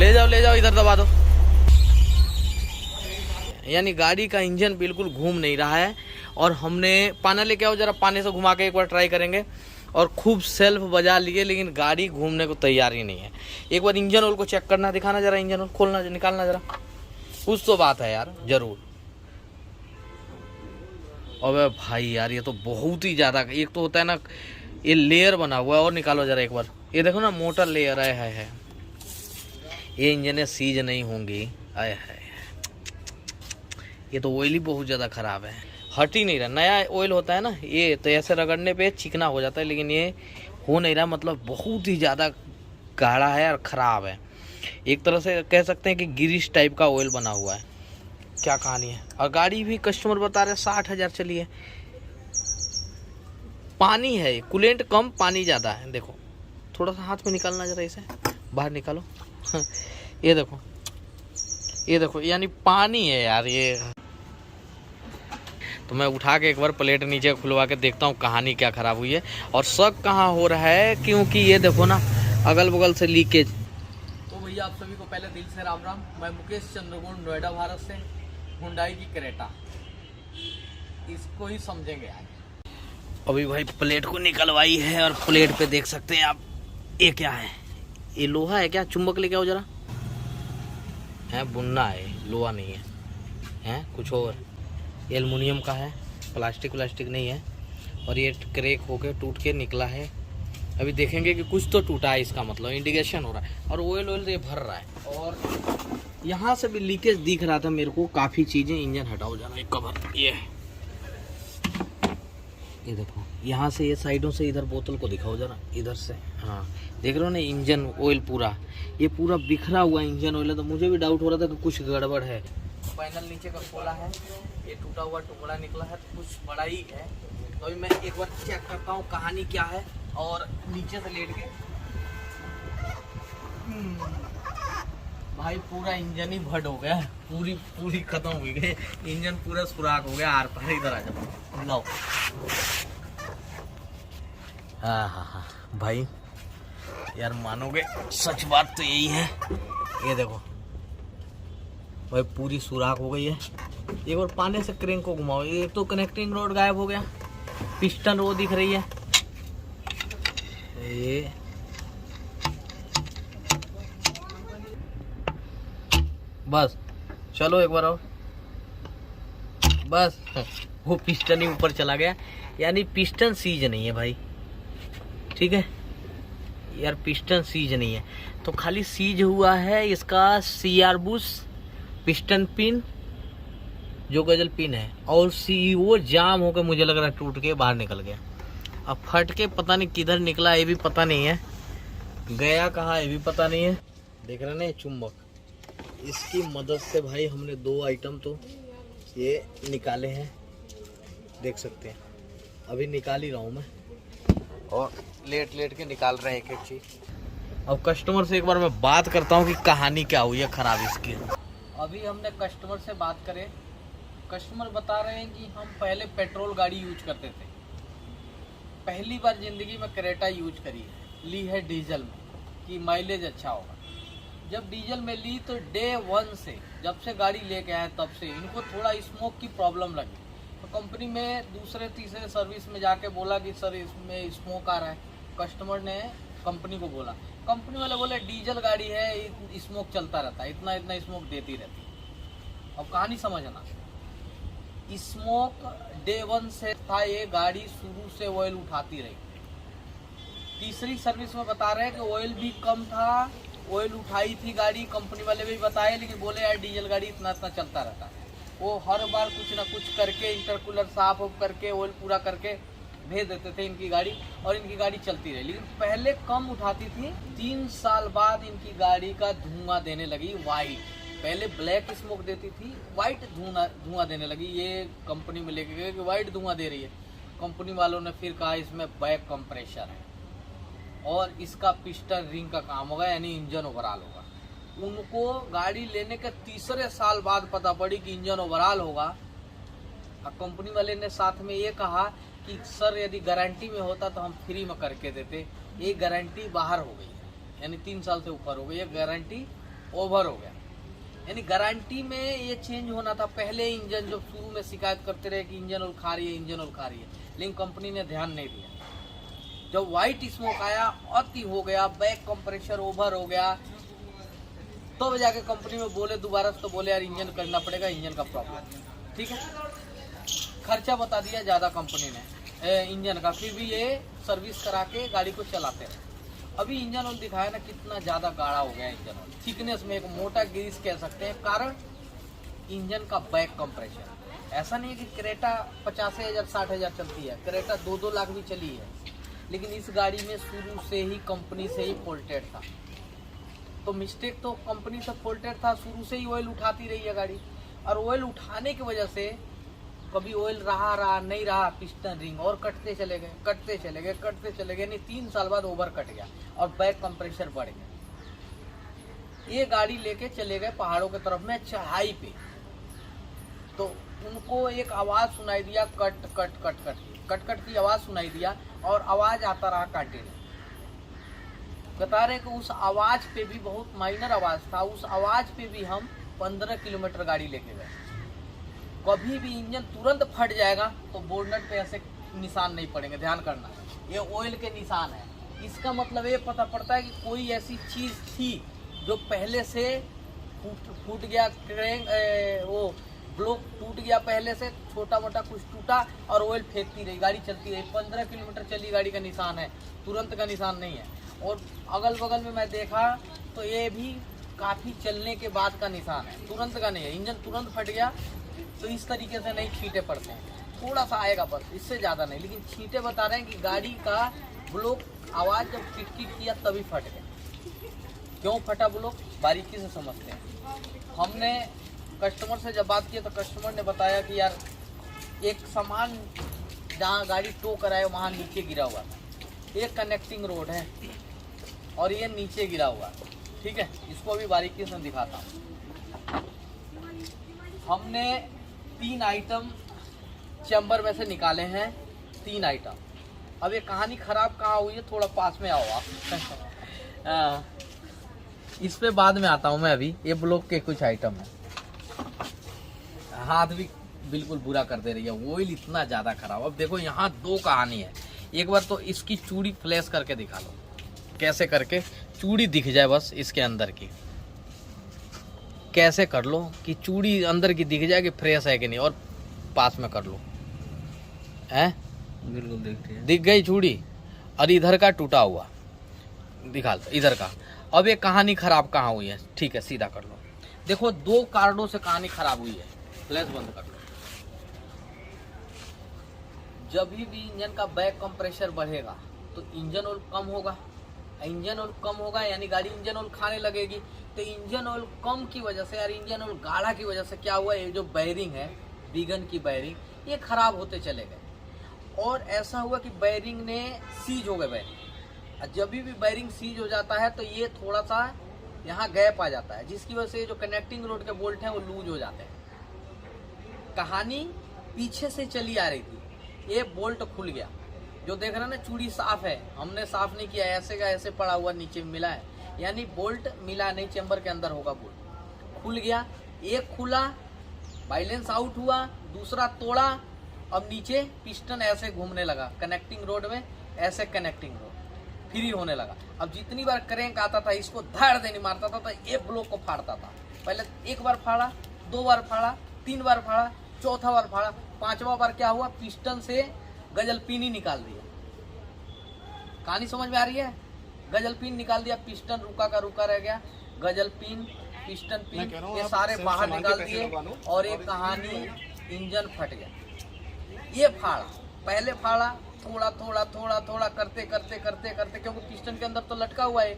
ले जाओ इधर दबा दो। यानी गाड़ी का इंजन बिल्कुल घूम नहीं रहा है। और हमने पाना लेके आओ जरा, पानी से घुमा के एक बार ट्राई करेंगे। और खूब सेल्फ बजा लिए लेकिन गाड़ी घूमने को तैयार ही नहीं है। एक बार इंजन ऑयल को चेक करना, दिखाना जरा, इंजन ऑयल खोलना, निकालना जरा, कुछ तो बात है यार जरूर। अबे भाई यार ये तो बहुत ही ज़्यादा, एक तो होता है ना ये लेयर बना हुआ है। और निकालो जरा एक बार, ये देखो ना मोटर लेयर है। ये इंजन सीज नहीं होंगी। आए है, ये तो ऑयल ही बहुत ज़्यादा ख़राब है, हट ही नहीं रहा। नया ऑयल होता है ना ये तो ऐसे रगड़ने पे चिकना हो जाता है, लेकिन ये हो नहीं रहा। मतलब बहुत ही ज़्यादा गाढ़ा है और ख़राब है। एक तरह से कह सकते हैं कि गिरीश टाइप का ऑयल बना हुआ है। क्या कहानी है। और गाड़ी भी कस्टमर बता रहे 60,000 चली है। पानी है, कूलेंट कम पानी ज़्यादा है। देखो थोड़ा सा हाथ में निकालना जरा, इसे बाहर निकालो। ये देखो, ये देखो, यानी पानी है यार ये। तो मैं उठा के एक बार प्लेट नीचे खुलवा के देखता हूँ कहानी क्या ख़राब हुई है और शक कहाँ हो रहा है। क्योंकि ये देखो ना अगल बगल से लीकेज। तो भैया आप सभी को पहले दिल से राम राम। मैं मुकेश चंद्रगुण, नोएडा भारत से। हुंडई की क्रेटा, इसको ही समझेंगे आज। अभी भाई प्लेट को निकलवाई है और प्लेट पे देख सकते हैं आप, ये क्या है? ये लोहा है क्या? चुंबक लेके आओ जरा। है बुनना है, लोहा नहीं है, है कुछ और। ये एल्युमिनियम का है, प्लास्टिक नहीं है। और ये क्रैक होके टूट के निकला है। अभी देखेंगे कि कुछ तो टूटा है, इसका मतलब इंडिकेशन हो रहा है। और ऑयल ये भर रहा है और यहाँ से भी लीकेज दिख रहा था मेरे को काफ़ी चीज़ें। इंजन हटाओ जरा, एक कवर ये देखो, यहाँ से ये साइडों से इधर बोतल को दिखाओ जरा, इधर से। हाँ देख रहे हो ना, इंजन ऑयल पूरा ये पूरा बिखरा हुआ इंजन ऑयल है। तो मुझे भी डाउट हो रहा था कि कुछ गड़बड़ है। पैनल नीचे का खोला है, ये टूटा हुआ टुकड़ा निकला है, तो कुछ बड़ा ही है। तो अभी मैं एक बार चेक करता हूँ कहानी क्या है। और नीचे से लेट के भाई पूरा इंजन ही भट हो गया, पूरी खत्म हो गई। इंजन पूरा सुराख हो गया। आर पार इधर आ जाओ, लो। हाँ भाई यार मानोगे, सच बात तो यही है। ये देखो भाई पूरी सुराख हो गई है। एक बार पानी से क्रेंक को घुमाओ, ये तो कनेक्टिंग रोड गायब हो गया, पिस्टन रो दिख रही है। ये बस चलो एक बार और, बस वो पिस्टन ही ऊपर चला गया। यानी पिस्टन सीज नहीं है भाई, ठीक है यार, पिस्टन सीज नहीं है। तो खाली सीज हुआ है इसका CR बुश, पिस्टन पिन जो गजल पिन है, और वो जाम होकर मुझे लग रहा है टूट के बाहर निकल गया। अब फट के पता नहीं किधर निकला, ये भी पता नहीं है, गया कहाँ ये भी पता नहीं है। देख रहे ना ये चुंबक, इसकी मदद से भाई हमने 2 आइटम तो ये निकाले हैं, देख सकते हैं। अभी निकाल ही रहा हूँ मैं, और लेट के निकाल रहे हैं एक चीज़। अब कस्टमर से एक बार मैं बात करता हूँ कि कहानी क्या हुई है खराब इसकी। अभी हमने कस्टमर से बात करें, कस्टमर बता रहे हैं कि हम पहले पेट्रोल गाड़ी यूज करते थे, पहली बार ज़िंदगी में क्रेटा यूज करी है, ली है डीजल में कि माइलेज अच्छा होगा। जब डीजल में ली तो डे 1 से, जब से गाड़ी लेके आए तब से इनको थोड़ा स्मोक की प्रॉब्लम लगी। तो कंपनी में दूसरे तीसरे सर्विस में जाके बोला कि सर इसमें स्मोक आ रहा है। कस्टमर ने कंपनी को बोला, कंपनी वाले बोले डीजल गाड़ी है, स्मोक चलता रहता है, इतना स्मोक देती रहती है। अब कहानी समझना, स्मोक डे 1 से था, ये गाड़ी शुरू से ऑयल उठाती रही। तीसरी सर्विस में बता रहे हैं कि ऑयल भी कम था, ऑयल उठाई थी गाड़ी, कंपनी वाले भी बताए, लेकिन बोले यार डीजल गाड़ी इतना चलता रहता है। वो हर बार कुछ ना कुछ करके इंटरकूलर साफ करके ऑयल पूरा करके भेज देते थे इनकी गाड़ी, और इनकी गाड़ी चलती रही। लेकिन पहले कम उठाती थी, 3 साल बाद इनकी गाड़ी का धुआं देने लगी वाइट। पहले ब्लैक स्मोक देती थी, वाइट धुआं देने लगी। ये कंपनी में लेके गए कि वाइट धुआं दे रही है। कंपनी वालों ने फिर कहा इसमें बैक कंप्रेशर है और इसका पिस्टन रिंग का काम होगा, यानी इंजन ओवरऑल होगा। उनको गाड़ी लेने के तीसरे साल बाद पता पड़ी कि इंजन ओवरऑल होगा। और कंपनी वाले ने साथ में ये कहा कि सर यदि गारंटी में होता तो हम फ्री में करके देते। ये गारंटी बाहर हो गई है, यानी 3 साल से ऊपर हो गई है, गारंटी ओवर हो गया। यानी गारंटी में ये चेंज होना था। पहले इंजन जो शुरू में शिकायत करते रहे कि इंजन ऑयल खा रही है, इंजन ऑयल खा रही है, लेकिन कंपनी ने ध्यान नहीं दिया। जब व्हाइट स्मोक आया, अति हो गया, बैक कंप्रेशर ओवर हो गया, तो जाके कंपनी में बोले दोबारा, तो बोले यार इंजन करना पड़ेगा, इंजन का प्रॉब्लम। ठीक है, खर्चा बता दिया ज़्यादा कंपनी ने इंजन का, फिर भी ये सर्विस करा के गाड़ी को चलाते रहे। अभी इंजन ऑयल दिखाया ना कितना ज़्यादा गाढ़ा हो गया इंजन ऑयल, थिकनेस में एक मोटा ग्रीस कह सकते हैं। कारण इंजन का बैक कंप्रेशर। ऐसा नहीं है कि क्रेटा 50,000 60,000 चलती है, क्रेटा 2-2 लाख भी चली है, लेकिन इस गाड़ी में शुरू से ही कंपनी से ही फॉल्टेड था। तो मिस्टेक तो कंपनी से फॉल्टेड था, शुरू से ही ऑयल उठाती रही है गाड़ी, और ऑयल उठाने की वजह से कभी ऑयल रहा नहीं रहा, पिस्टन रिंग और कटते चले गए, यानी 3 साल बाद ओवर कट गया और बैक कंप्रेशर बढ़ गया। ये गाड़ी लेके चले गए पहाड़ों की तरफ में चढ़ाई पे, तो उनको एक आवाज सुनाई दिया, cut cut cut cut cut cut की आवाज सुनाई दिया, और आवाज आता रहा कंटिन्यू। बता रहे कि उस आवाज पे भी, बहुत माइनर आवाज था, उस आवाज पे भी हम 15 किलोमीटर गाड़ी लेके गए। कभी भी इंजन तुरंत फट जाएगा तो बोनट पे ऐसे निशान नहीं पड़ेंगे, ध्यान करना, ये ऑयल के निशान है। इसका मतलब ये पता पड़ता है कि कोई ऐसी चीज थी जो पहले से फूट गया, वो ब्लॉक टूट गया, पहले से छोटा मोटा कुछ टूटा और ऑयल फेंकती रही, गाड़ी चलती रही। 15 किलोमीटर चली गाड़ी का निशान है, तुरंत का निशान नहीं है। और अगल बगल में मैं देखा तो ये भी काफ़ी चलने के बाद का निशान है, तुरंत का नहीं है। इंजन तुरंत फट गया तो इस तरीके से नहीं छींटे पड़ते हैं, थोड़ा सा आएगा बस, इससे ज़्यादा नहीं। लेकिन छींटे बता रहे हैं कि गाड़ी का ब्लॉक आवाज़ जब किटकिट किया तभी फट गया। क्यों फटा ब्लॉक, बारीकी से समझते हैं। हमने कस्टमर से जब बात की तो कस्टमर ने बताया कि यार एक सामान जहाँ गाड़ी टो कराए वहाँ नीचे गिरा हुआ था, एक कनेक्टिंग रोड है और ये नीचे गिरा हुआ है। ठीक है, इसको अभी बारीकी से दिखाता हूँ। हमने 3 आइटम चैम्बर में से निकाले हैं, 3 आइटम। अब ये कहानी खराब कहाँ हुई है, थोड़ा पास में आओ आप। इस पे बाद में आता हूँ मैं, अभी ये ब्लॉक के कुछ आइटम है। हाथ भी बिल्कुल बुरा कर दे रही है, ऑयल इतना ज़्यादा खराब। अब देखो यहाँ 2 कहानी है। एक बार तो इसकी चूड़ी फ्लैश करके दिखा लो, कैसे करके चूड़ी दिख जाए बस इसके अंदर की, कैसे कर लो कि चूड़ी अंदर की दिख जाए कि फ्रेश है कि नहीं, और पास में कर लो, है बिल्कुल दिख गई चूड़ी। और इधर का टूटा हुआ दिखा लो, इधर का। अब ये कहानी खराब कहाँ हुई है, ठीक है सीधा कर लो। देखो 2 कारणों से कहानी खराब हुई है, फ्लैश बंद कर लो। जब भी इंजन का बैक कंप्रेशर बढ़ेगा तो इंजन ऑयल कम होगा, इंजन ऑयल कम होगा यानी गाड़ी इंजन ऑयल खाने लगेगी। तो इंजन ऑयल कम की वजह से, यार इंजन ऑयल गाढ़ा की वजह से क्या हुआ, ये जो बैरिंग है, बीगन की बैरिंग, ये खराब होते चले गए। और ऐसा हुआ कि बैरिंग ने सीज हो गए बैरिंग। जब भी बैरिंग सीज हो जाता है तो ये थोड़ा सा यहाँ गैप आ जाता है, जिसकी वजह से जो कनेक्टिंग रोड के बोल्ट हैं वो लूज हो जाते हैं। कहानी पीछे से चली आ रही थी, ये बोल्ट खुल गया। जो देख रहे हैं ना, चूड़ी साफ है, हमने साफ नहीं किया, ऐसे का ऐसे पड़ा हुआ नीचे मिला है, यानी बोल्ट मिला नहीं, चेंबर के अंदर होगा बोल्ट। खुल गया, एक खुला, बैलेंस आउट हुआ, दूसरा तोड़ा, अब नीचे पिस्टन ऐसे घूमने लगा, कनेक्टिंग रोड में ऐसे कनेक्टिंग रोड फ्री होने लगा। अब जितनी बार क्रैंक आता था इसको धड़ देने मारता था तो ये ब्लॉक को फाड़ता था। पहले 1 बार फाड़ा, 2 बार फाड़ा, 3 बार फाड़ा, 4था बार फाड़ा, 5वां बार क्या हुआ, पिस्टन से गजल पिन ही निकाल दिया। कहानी समझ में आ रही है, गजल पिन निकाल दिया, पिस्टन रुका का रुका रह गया, गजल पिन, पिस्टन पिन ये सारे बाहर निकाल दिए, और एक कहानी इंजन फट गया। ये फाड़ा, पहले फाड़ा, थोड़ा थोड़ा थोड़ा थोड़ा करते करते करते करते, क्योंकि पिस्टन के अंदर तो लटका हुआ है,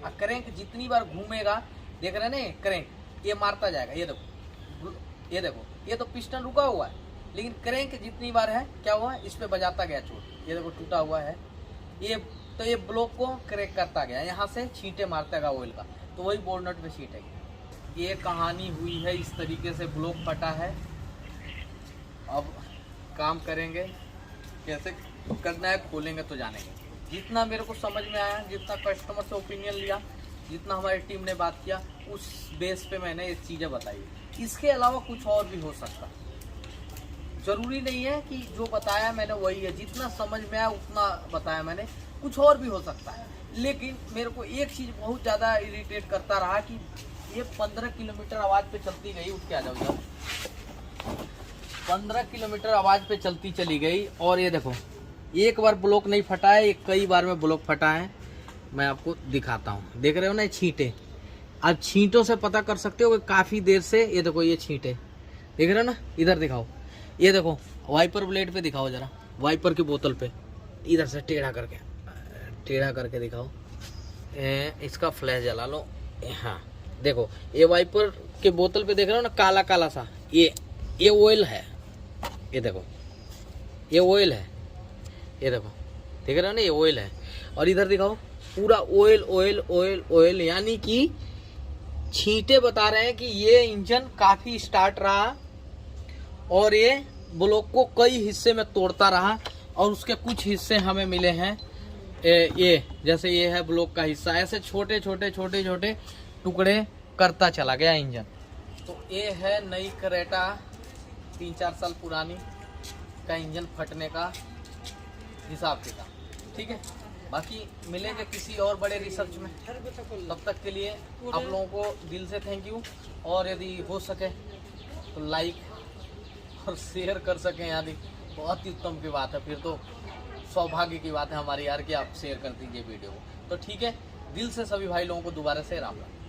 और क्रैंक जितनी बार घूमेगा, देख रहे हैं ना क्रैंक, ये मारता जाएगा। ये देखो, ये देखो, ये तो पिस्टन रुका हुआ है, लेकिन क्रैंक जितनी बार है क्या हुआ, इस पे बजाता गया चोट। ये देखो टूटा हुआ है ये, तो ये ब्लॉक को क्रैक करता गया, यहाँ से छींटे मारता गया ऑयल का, तो वही बोल्ट नट पे छींटेगी। ये कहानी हुई है, इस तरीके से ब्लॉक फटा है। अब काम करेंगे, कैसे करना है खोलेंगे तो जानेंगे। जितना मेरे को समझ में आया, जितना कस्टमर से ओपिनियन लिया, जितना हमारी टीम ने बात किया उस बेस पे मैंने ये चीज़ें बताई। इसके अलावा कुछ और भी हो सकता, जरूरी नहीं है कि जो बताया मैंने वही है, जितना समझ में आया उतना बताया मैंने, कुछ और भी हो सकता है। लेकिन मेरे को एक चीज़ बहुत ज़्यादा इरिटेट करता रहा कि ये 15 किलोमीटर आवाज़ पे चलती गई, उठ के आ जाओ इधर, 15 किलोमीटर आवाज़ पे चलती चली गई, और ये देखो एक बार ब्लॉक नहीं फटा है, ये कई बार में ब्लॉक फटा है। मैं आपको दिखाता हूँ, देख रहे हो ना ये छींटे, अब छींटों से पता कर सकते हो कि काफ़ी देर से, ये देखो ये छींटे देख रहे हो ना, इधर दिखाओ, ये देखो वाइपर ब्लेड पे दिखाओ जरा, वाइपर की बोतल पे इधर से टेढ़ा करके दिखाओ, इसका फ्लैश जला लो। हाँ देखो ये वाइपर के बोतल पे देख रहे हो ना, काला काला सा, ये ऑयल है, ये देखो ये ऑयल है, ये देखो देख रहे हो ना, ये ऑयल है। और इधर दिखाओ पूरा ऑयल ऑयल ऑयल ऑयल, यानी कि छींटे बता रहे हैं कि ये इंजन काफ़ी स्टार्ट रहा और ये ब्लॉक को कई हिस्से में तोड़ता रहा, और उसके कुछ हिस्से हमें मिले हैं ये, जैसे ये है ब्लॉक का हिस्सा, ऐसे छोटे छोटे टुकड़े करता चला गया इंजन। तो ये है नई क्रेटा 3-4 साल पुरानी का इंजन फटने का हिसाब किताब, ठीक है। बाकी मिलेंगे किसी और बड़े रिसर्च में, तब तक के लिए आप लोगों को दिल से थैंक यू। और यदि हो सके तो लाइक और शेयर कर सकें, यदि बहुत ही उत्तम की बात है, फिर तो सौभाग्य की बात है हमारी यार कि आप शेयर कर दीजिए वीडियो को। तो ठीक है, दिल से सभी भाई लोगों को दोबारा से राम राम।